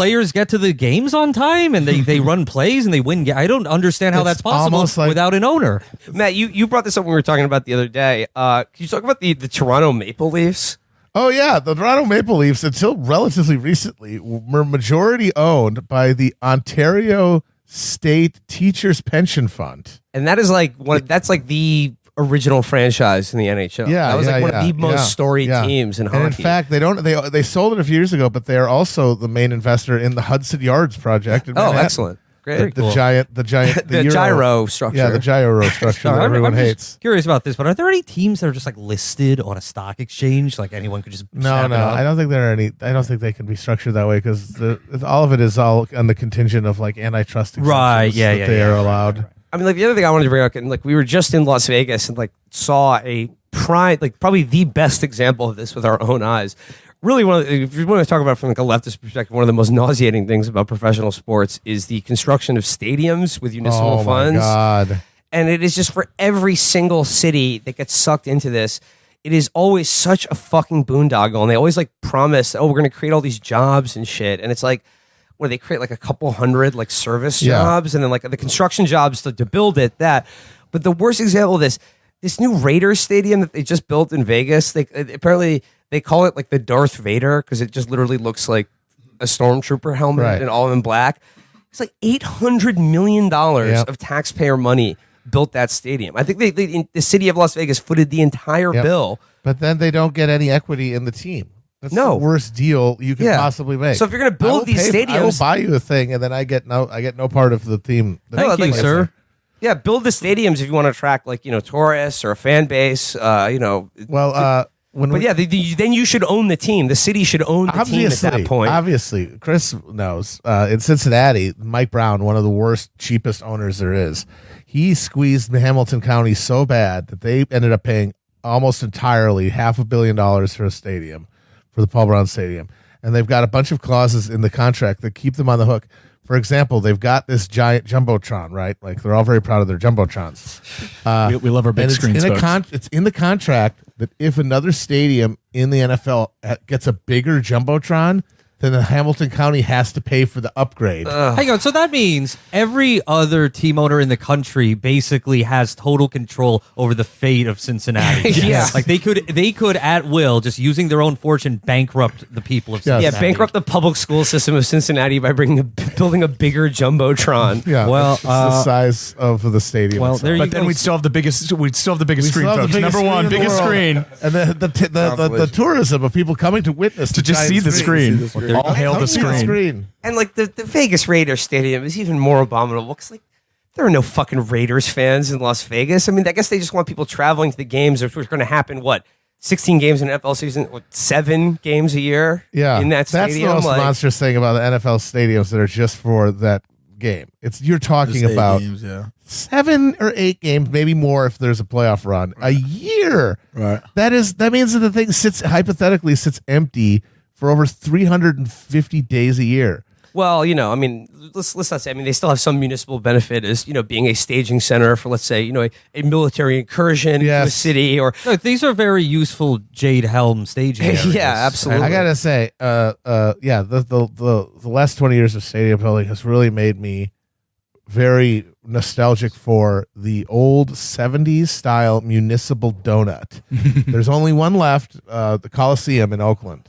players get to the games on time and they run plays and they win. I don't understand how that's possible without an owner. Matt, you brought this up when we were talking about the other day. Can you talk about the Toronto Maple Leafs? Oh, yeah. The Toronto Maple Leafs, until relatively recently, were majority owned by the Ontario State Teachers Pension Fund. And that is like that's like the original franchise in the NHL. Yeah, that was like one of the most storied teams in hockey. And in fact, they sold it a few years ago, but they are also the main investor in the Hudson Yards project. In Manhattan. Excellent. Great. The giant, the gyro structure. Yeah, the gyro structure that everyone hates. Curious about this, but are there any teams that are just like listed on a stock exchange? Like anyone could just no. I don't think there are any. I don't think they can be structured that way because all of it is all on the contingent of like antitrust exemptions that they are allowed. Right. I mean, like the other thing I wanted to bring up, and like we were just in Las Vegas and like saw a probably the best example of this with our own eyes. Really, if you want to talk about it from like a leftist perspective, one of the most nauseating things about professional sports is the construction of stadiums with municipal funds. Oh my God. And it is just for every single city that gets sucked into this. It is always such a fucking boondoggle, and they always like promise, we're going to create all these jobs and shit, and it's like, where they create like a couple hundred like service jobs, and then like the construction jobs to build it. But the worst example of this new Raiders stadium that they just built in Vegas, apparently they call it like the Darth Vader because it just literally looks like a stormtrooper helmet and all in black. It's like $800 million of taxpayer money built that stadium. I think the city of Las Vegas footed the entire bill. But then they don't get any equity in the team. That's the worst deal you could possibly make. So if you're going to build these stadiums, I will buy you a thing, and then I get no part of the team. Thank you, sir. Yeah, build the stadiums if you want to attract like tourists or a fan base. Then you should own the team. The city should own the team at that point. Obviously, Chris knows. In Cincinnati, Mike Brown, one of the worst, cheapest owners there is, he squeezed the Hamilton County so bad that they ended up paying almost entirely $500 million for a stadium, for the Paul Brown Stadium. And they've got a bunch of clauses in the contract that keep them on the hook. For example, they've got this giant Jumbotron, right? Like, they're all very proud of their Jumbotrons. We love our big screens, folks. It's in the contract that if another stadium in the NFL gets a bigger Jumbotron, then the Hamilton County has to pay for the upgrade. Hang on, so that means every other team owner in the country basically has total control over the fate of Cincinnati. Yes. Like they could at will, just using their own fortune, bankrupt the people of Cincinnati. Yeah, bankrupt the public school system of Cincinnati by building a bigger Jumbotron. Yeah, well, it's the size of the stadium. Well, but then we'd still have the biggest screen, folks. Number one, biggest screen. And the tourism of people coming to witness to just see the screen. All hail the screen. And like the Vegas Raiders stadium is even more abominable because like there are no fucking Raiders fans in Las Vegas. I mean, I guess they just want people traveling to the games, which was going to happen, 16 games in an NFL season, 7 games a year in that stadium? That's the most monstrous thing about the NFL stadiums that are just for that game. You're talking about games, 7 or 8 games, maybe more if there's a playoff run, a year. Right. That means that the thing hypothetically sits empty for over 350 days a year. Well, I mean, let's not say. I mean, they still have some municipal benefit as being a staging center for, let's say, a military incursion to the city. Or look, these are very useful Jade Helm staging areas. Yeah, absolutely. I gotta say, the last 20 years of stadium building has really made me very nostalgic for the old 70s style municipal donut. There's only one left, the Coliseum in Oakland,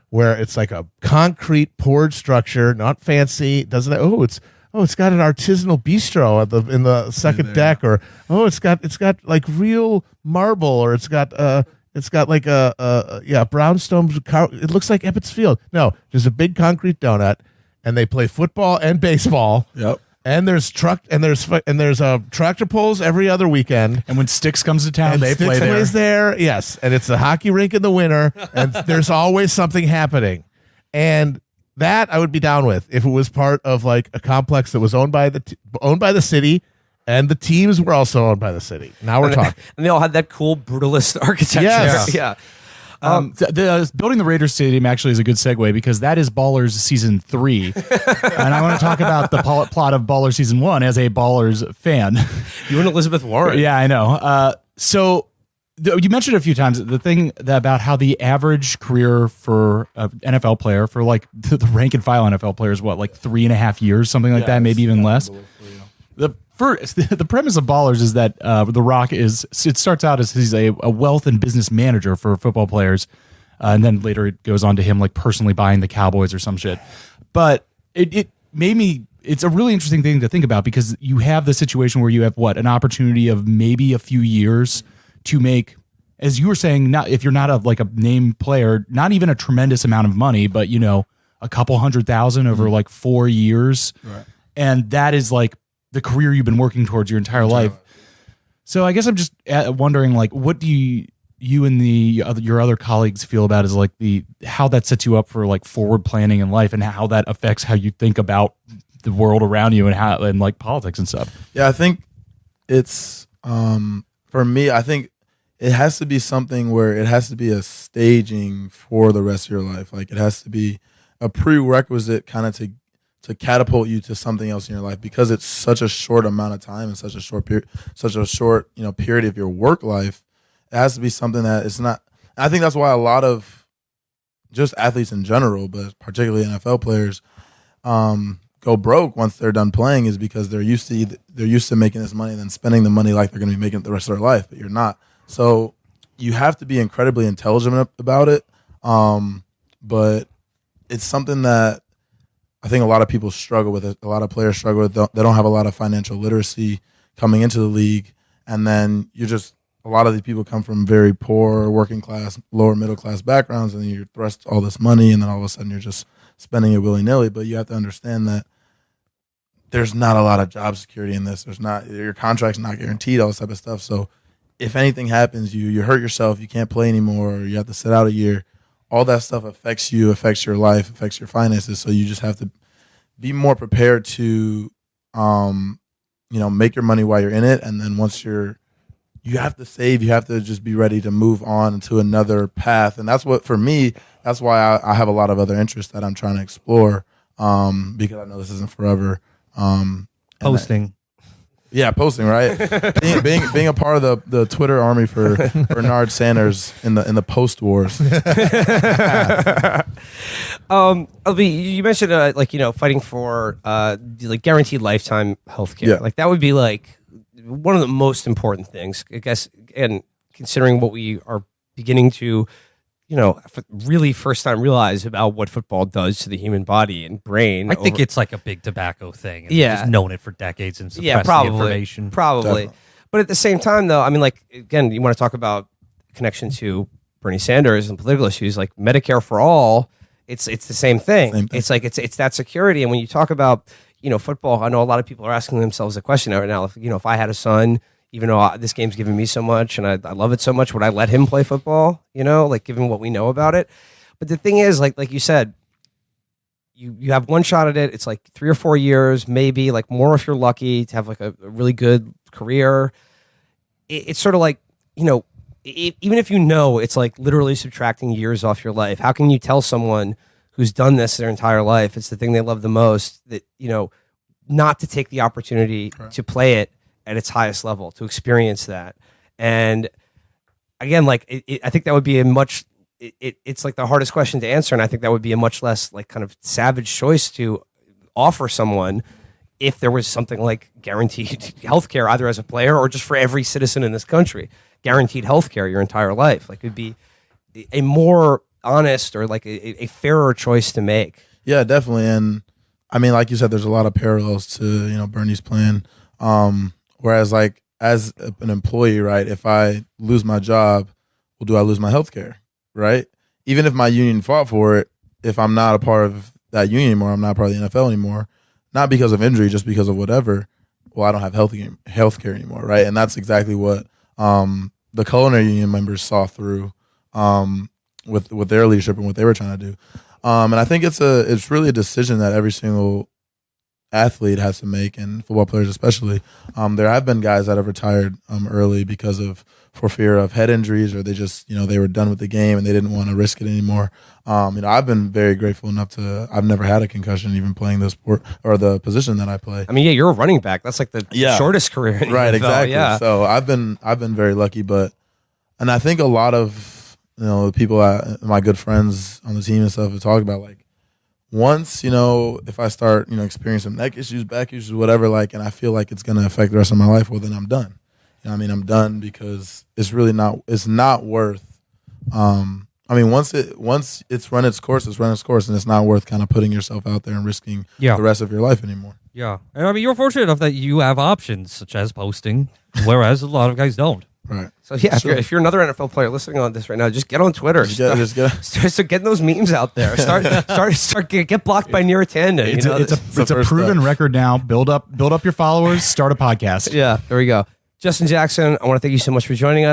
where it's like a concrete poured structure, not fancy. It's got an artisanal bistro in the second deck, or it's got like real marble, or it's got like a brownstone. It looks like Eppett's Field. No, there's a big concrete donut, and they play football and baseball. Yep. And there's tractor pulls every other weekend. And when Styx comes to town, they play there. Plays there, yes. And it's a hockey rink in the winter, and there's always something happening. And that I would be down with if it was part of like a complex that was owned by the city, and the teams were also owned by the city. Now we're talking. And they all had that cool brutalist architecture. Yes. Yeah. Building the Raiders Stadium actually is a good segue because that is Ballers Season 3. And I want to talk about the plot of Ballers Season 1 as a Ballers fan. You and Elizabeth Warren. Yeah, I know. So You mentioned a few times the thing about how the average career for an NFL player, for like the rank and file NFL player, is what, like 3.5 years, something like that, maybe even less. The premise of Ballers is that The Rock it starts out as he's a wealth and business manager for football players, and then later it goes on to him like personally buying the Cowboys or some shit. But it made me. It's a really interesting thing to think about, because you have the situation where you have an opportunity of maybe a few years to make, as you were saying, not if you're not a name player, not even a tremendous amount of money, but a couple $100,000 over like 4 years, Right. and that is like the career you've been working towards your entire life. So I guess I'm just wondering, like, what do you and your other colleagues feel about is like how that sets you up for like forward planning in life, and how that affects how you think about the world around you and like politics and stuff. Yeah, I think it's for me, I think it has to be something where it has to be a staging for the rest of your life. Like, it has to be a prerequisite kind of to catapult you to something else in your life, because it's such a short amount of time and such a short period, period of your work life. It has to be something that it's not. I think that's why a lot of just athletes in general, but particularly NFL players, go broke once they're done playing, is because they're used to making this money and then spending the money like they're going to be making it the rest of their life, but you're not. So you have to be incredibly intelligent about it. But it's something that I think a lot of people struggle with it. A lot of players struggle with it. They don't have a lot of financial literacy coming into the league. And then a lot of these people come from very poor, working class, lower middle class backgrounds, and you're thrust all this money, and then all of a sudden you're just spending it willy-nilly. But you have to understand that there's not a lot of job security in this. Your contract's not guaranteed, all this type of stuff. So if anything happens, you hurt yourself, you can't play anymore, or you have to sit out a year, all that stuff affects you, affects your life, affects your finances. So you just have to be more prepared to, make your money while you're in it. And then once you have to save, you have to just be ready to move on to another path. And that's what, for me, that's why I have a lot of other interests that I'm trying to explore, because I know this isn't forever. Posting. Posting, right? being a part of the Twitter army for Bernard Sanders in the post wars. You mentioned fighting for guaranteed lifetime health care. Yeah. Like, that would be like one of the most important things, I guess, and considering what we are beginning to really first time realize about what football does to the human body and brain. I think it's like a big tobacco thing. And Yeah. they've just known it for decades and suppressed the probably. information. Probably. Definitely. But at the same time, though, I mean, like, again, you want to talk about connection to Bernie Sanders and political issues, like Medicare for all. It's the same thing. Same thing. It's like it's that security. And when you talk about football, I know a lot of people are asking themselves the question right now. If I had a son, even though this game's giving me so much and I love it so much, would I let him play football? Given what we know about it. But the thing is, like you said, you have one shot at it. It's like 3 or 4 years, maybe like more if you're lucky to have like a really good career. It's sort of like, even if it's like literally subtracting years off your life, how can you tell someone who's done this their entire life, it's the thing they love the most, that, not to take the opportunity to play it at its highest level, to experience that? And again, like, I think that would be it's like the hardest question to answer. And I think that would be a much less like kind of savage choice to offer someone if there was something like guaranteed healthcare, either as a player or just for every citizen in this country, guaranteed healthcare your entire life. Like, it'd be a more honest or like a fairer choice to make. Yeah, definitely. And I mean, like you said, there's a lot of parallels to, Bernie's plan. Whereas, like, as an employee, right, if I lose my job, well, do I lose my health care, right? Even if my union fought for it, if I'm not a part of that union anymore, I'm not part of the NFL anymore, not because of injury, just because of whatever, well, I don't have health care anymore, right? And that's exactly what the culinary union members saw through with their leadership and what they were trying to do. And I think it's really a decision that every single athlete has to make, and football players especially. There have been guys that have retired early for fear of head injuries, or they just, they were done with the game and they didn't want to risk it anymore. I've been very grateful enough I've never had a concussion even playing the sport or the position that I play. I mean, yeah, you're a running back. That's like the shortest career in the Right, NFL. exactly. Yeah. So I've been very lucky, but and I think a lot of the people, my good friends on the team and stuff, have talked about like once if I start experiencing neck issues, back issues, whatever, like, and I feel like it's gonna affect the rest of my life, well then I'm done. I'm done because it's really not worth. Once it's run its course, and it's not worth kind of putting yourself out there and risking the rest of your life anymore. Yeah. And I mean, you're fortunate enough that you have options such as posting, whereas a lot of guys don't. Right. So yeah, if you're another NFL player listening on this right now, just get on Twitter. Start getting those memes out there. Get blocked by Neera Tanden. It's a proven record now. Build up your followers. Start a podcast. Yeah, there we go. Justin Jackson, I want to thank you so much for joining us.